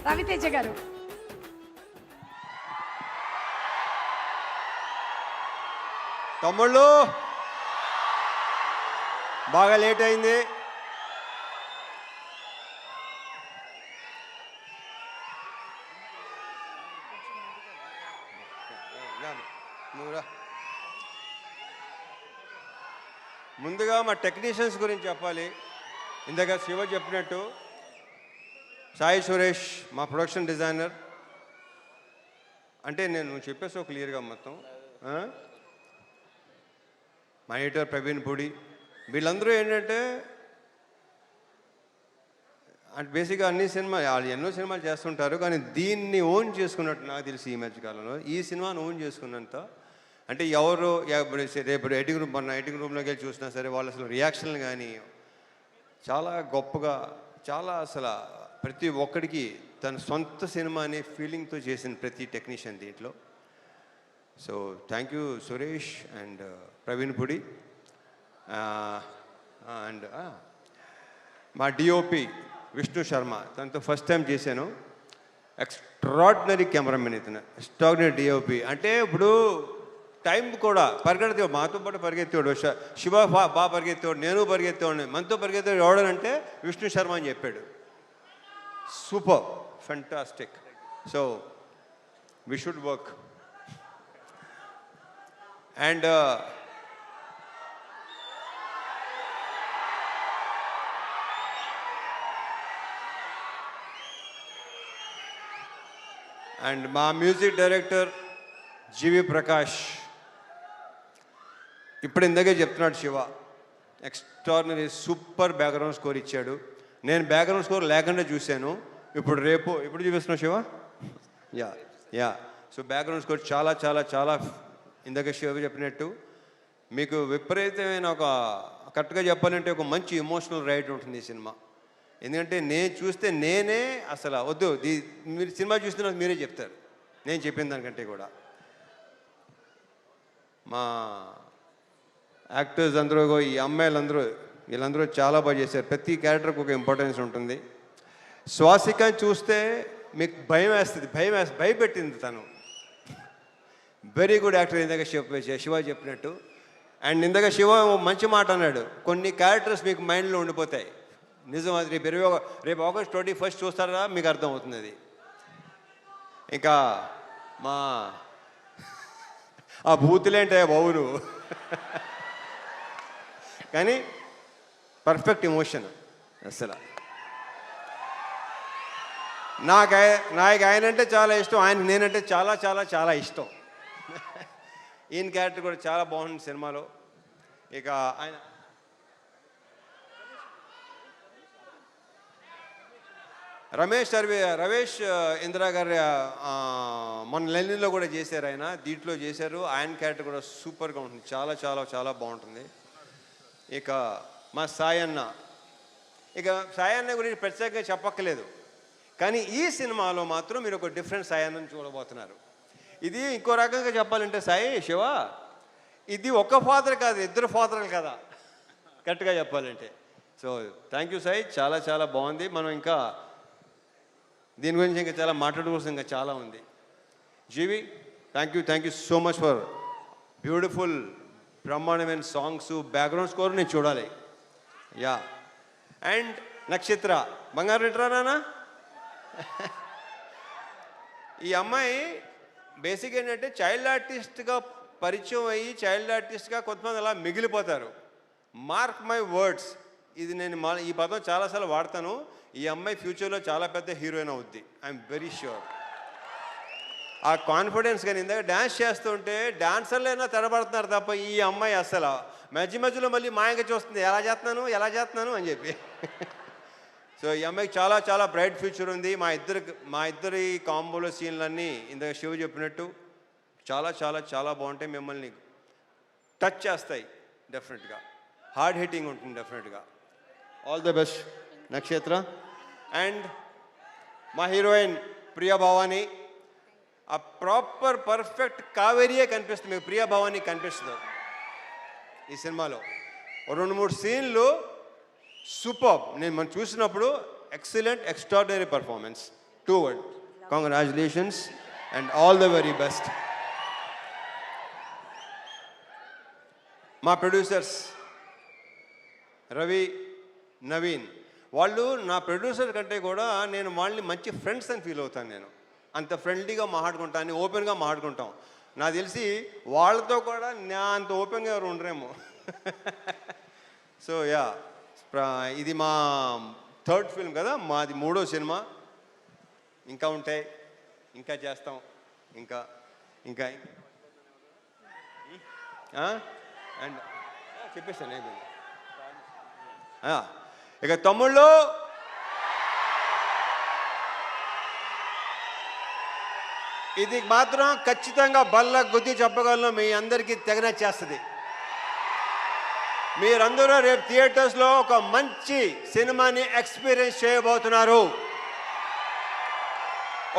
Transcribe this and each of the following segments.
రవితేజ గారు. తమ్ముళ్ళు బాగా లేట్ అయింది. ముందుగా మా టెక్నీషియన్స్ గురించి చెప్పాలి. ఇందాక శివ చెప్పినట్టు సాయి సురేష్ మా ప్రొడక్షన్ డిజైనర్. అంటే నేను చెప్పేసి క్లియర్గా మొత్తం. మా ఎడిటర్ ప్రవీణ్ పూడి, వీళ్ళందరూ ఏంటంటే అంటే బేసిక్గా అన్ని సినిమాలు వాళ్ళు ఎన్నో సినిమాలు చేస్తుంటారు, కానీ దీన్ని ఓన్ చేసుకున్నట్టు నాకు తెలిసి ఈ మధ్యకాలంలో ఈ సినిమాను ఓన్ చేసుకున్నంత అంటే ఎవరు రేపు ఎడిటింగ్ రూమ్ మొన్న ఎడిటింగ్ రూమ్లోకి వెళ్ళి చూసినా సరే వాళ్ళు అసలు రియాక్షన్లు కానీ చాలా గొప్పగా, చాలా అసలు ప్రతి ఒక్కడికి తన సొంత సినిమా అనే ఫీలింగ్తో చేసిన ప్రతి టెక్నీషియన్ దీంట్లో. So thank you Suresh and Praveen Pudi and మా డిఓపి విష్ణు శర్మ, తనతో ఫస్ట్ టైం చేశాను. ఎక్స్ట్రాడినరీ కెమెరామెన్ ఇతను, ఎక్స్ట్రాడినరీ డిఓపి. అంటే ఇప్పుడు టైం కూడా పరిగెత్తేవాడు, మాతో పాటు పరిగెత్తేవాడు. శివ బాగా పరిగెత్తేవాడు, నేను పరిగెత్తేవాడిని. మనతో పరిగెత్తేవాడు ఎవడనంటే విష్ణు శర్మ అని చెప్పాడు. Super, fantastic. So we should work. And and మా మ్యూజిక్ డైరెక్టర్ జీవి ప్రకాష్. ఇప్పుడు ఇందాకే చెప్తున్నాడు Siva, extraordinary super background score ఇచ్చాడు. నేను బ్యాక్గ్రౌండ్ స్కోర్ లేకుండా చూశాను. ఇప్పుడు చూపిస్తున్నావు Siva. Yeah so background score చాలా చాలా చాలా ఇందాక శివ చెప్పినట్టు మీకు విపరీతమైన ఒక కరెక్ట్గా చెప్పాలంటే ఒక మంచి ఎమోషనల్ రైడ్ ఉంటుంది ఈ సినిమా. ఎందుకంటే నేను చూస్తే నేనే అసలు వద్దు, మీరు సినిమా చూస్తే నాకు మీరే చెప్తారు నేను చెప్పిన దానికంటే కూడా. మా యాక్టర్స్ అందరూ, ఈ అమ్మాయిలందరూ, వీళ్ళందరూ చాలా బాగా చేశారు. ప్రతి క్యారెక్టర్కి ఒక ఇంపార్టెన్స్ ఉంటుంది. శ్వాసిక చూస్తే మీకు భయపెట్టింది తను. Very good actor. ఇందాక శివ చెప్పినట్టు. అండ్ ఇందాక శివ మంచి మాట అన్నాడు, కొన్ని క్యారెక్టర్స్ మీకు మైండ్లో ఉండిపోతాయి. నిజం అది. రేపు ఆగస్ట్ 21 చూస్తారా మీకు అర్థమవుతుంది అది. ఇంకా మా ఆ బూతులేంటే బావును కానీ పర్ఫెక్ట్ ఎమోషన్ అసలు. నాకు ఆయనంటే చాలా ఇష్టం, ఆయన నేనంటే చాలా చాలా చాలా ఇష్టం. ఈయన క్యారెక్టర్ కూడా చాలా బాగుంది సినిమాలో. ఇక ఆయన రమేష్ ఇందిరా గారి మొన్న లెనిన్లో కూడా చేశారు ఆయన, దీంట్లో చేశారు. ఆయన క్యారెక్టర్ కూడా సూపర్గా ఉంటుంది, చాలా చాలా చాలా బాగుంటుంది. ఇక మా సాయన్న గురించి ప్రత్యేకంగా చెప్పక్కలేదు, కానీ ఈ సినిమాలో మాత్రం మీరు ఒక డిఫరెంట్ సాయన్నని చూడబోతున్నారు. ఇది ఇంకో రకంగా చెప్పాలంటే శివ ఇది ఒక ఫాదర్ కాదు, ఇద్దరు ఫాదర్లు కదా కరెక్ట్గా చెప్పాలంటే. సో థ్యాంక్ యూ సాయి, చాలా చాలా బాగుంది. మనం ఇంకా దీని గురించి ఇంకా చాలా మాట్లాడుకోవాల్సింది ఇంకా చాలా ఉంది. GV thank you so much for beautiful బ్రహ్మాండమైన సాంగ్స్, బ్యాక్గ్రౌండ్ స్కోర్ నేను చూడాలి. యా అండ్ నక్షత్ర బంగారు రిటరానా. ఈ అమ్మాయి బేసిక్ ఏంటంటే చైల్డ్ ఆర్టిస్ట్గా పరిచయం అయ్యి చైల్డ్ ఆర్టిస్ట్గా కొంతమంది అలా మిగిలిపోతారు. మార్క్ మై వర్డ్స్, ఇది నేను ఈ పదం చాలాసార్లు వాడతాను. ఈ అమ్మాయి ఫ్యూచర్లో చాలా పెద్ద హీరోయిన్ అవుద్ది, ఐఎమ్ వెరీ ష్యూర్. ఆ కాన్ఫిడెన్స్. కానీ ఇందాక డ్యాన్స్ చేస్తుంటే డాన్సర్లైనా తెరబడుతున్నారు తప్ప ఈ అమ్మాయి అసలు మధ్యలో మళ్ళీ మాయంగా చూస్తుంది, ఎలా చేస్తున్నాను అని చెప్పి. సో ఈ అమ్మాయికి చాలా చాలా బ్రైట్ ఫ్యూచర్ ఉంది. మా ఇద్దరి కాంబోలో సీన్లన్నీ ఇందాక శివ చెప్పినట్టు చాలా చాలా చాలా బాగుంటాయి, మిమ్మల్ని టచ్ చేస్తాయి డెఫినెట్గా, హార్డ్ హిట్టింగ్ ఉంటుంది డెఫినెట్గా. ఆల్ ద బెస్ట్ నక్షత్ర. అండ్ మా హీరోయిన్ ప్రియా భవాని, ఆ ప్రాపర్ పర్ఫెక్ట్ కావేరియే కనిపిస్తుంది మీకు, ప్రియా భవాని కనిపిస్తుంది ఈ సినిమాలో. 2-3 సీన్లు సూపర్. మనం చూసినప్పుడు excellent, extraordinary performance. 2 words. Congratulations and all the very best. మా ప్రొడ్యూసర్స్ రవి, నవీన్, వాళ్ళు నా ప్రొడ్యూసర్ కంటే కూడా నేను వాళ్ళని మంచి ఫ్రెండ్స్ అని ఫీల్ అవుతాను. నేను అంత ఫ్రెండ్లీగా మాట్లాడుకుంటాను, ఓపెన్గా మాట్లాడుకుంటాం. నాకు తెలిసి వాళ్ళతో కూడా నా అంత ఓపెన్గా ఎవరు ఉండరేమో. సో యా, ఇది మా 3rd ఫిల్మ్ కదా, మాది 3వ సినిమా. ఇంకా ఉంటాయి, ఇంకా చేస్తాం, ఇంకా ఇంకా అండ్ చెప్పేస్తాను అయిపోయింది. ఇక తమ్ముళ్ళు, ఇది మాత్రం ఖచ్చితంగా బల్ల గుద్ది చెప్పగలను, మీ అందరికీ తెగనచ్చేస్తుంది. మీరందరూ రేపు థియేటర్స్లో ఒక మంచి సినిమాని ఎక్స్పీరియన్స్ చేయబోతున్నారు.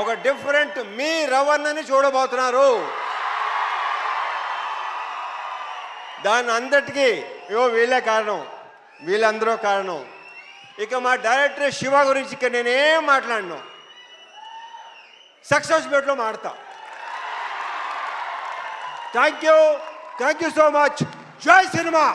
ఒక డిఫరెంట్ మీ రవణని చూడబోతున్నారు. దాని అందరికీ వీళ్ళే కారణం, వీళ్ళందరూ కారణం. ఇక మా డైరెక్టర్ శివ గురించి ఇక నేనేం మాట్లాడను, సక్సెస్ మీట్లో మాడతా. Thank you so much. జై సినిమా.